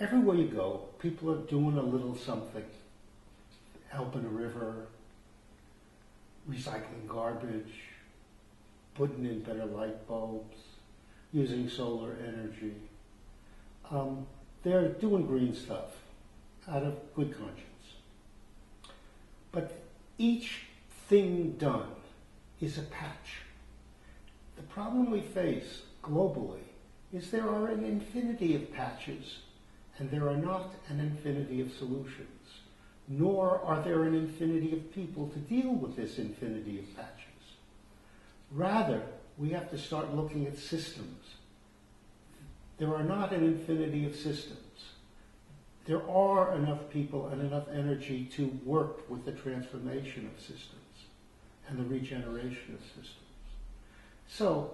everywhere you go, people are doing a little something. Helping a river, recycling garbage, putting in better light bulbs, using solar energy. They're doing green stuff out of good conscience. But each thing done is a patch. The problem we face globally is there are an infinity of patches, and there are not an infinity of solutions, nor are there an infinity of people to deal with this infinity of patches. Rather, we have to start looking at systems. There are not an infinity of systems. There are enough people and enough energy to work with the transformation of systems and the regeneration of systems. So,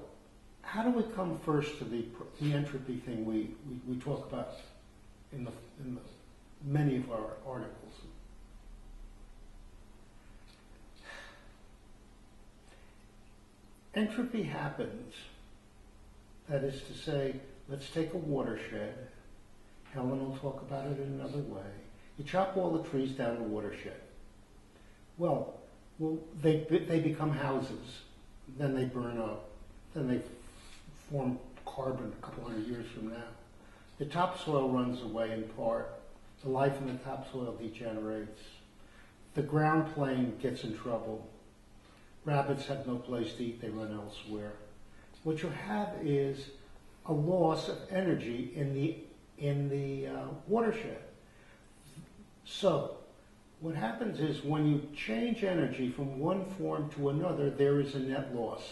how do we come first to the entropy thing we talk about in many of our articles? Entropy happens, that is to say, let's take a watershed. Helen will talk about it in another way. You chop all the trees down in the watershed. Well, they become houses, then they burn up, then they form carbon a couple hundred years from now. The topsoil runs away in part. The life in the topsoil degenerates. The ground plane gets in trouble. Rabbits have no place to eat, they run elsewhere. What you have is a loss of energy in the watershed. So, what happens is when you change energy from one form to another, there is a net loss.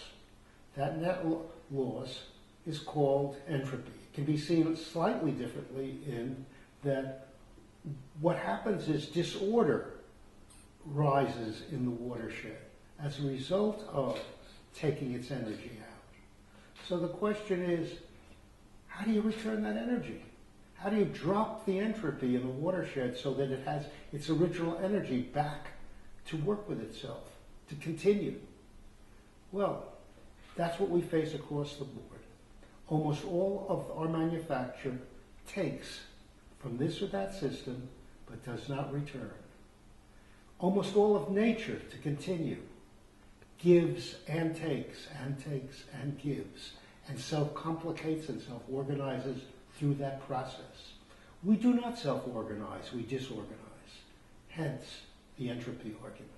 That net loss is called entropy. It can be seen slightly differently in that what happens is disorder rises in the watershed as a result of taking its energy out. So the question is, how do you return that energy? How do you drop the entropy in the watershed so that it has its original energy back to work with itself, to continue? Well, that's what we face across the board. Almost all of our manufacture takes from this or that system, but does not return. Almost all of nature, to continue, gives and takes and takes and gives, and self-complicates and self-organizes through that process. We do not self-organize, we disorganize. Hence, the entropy argument.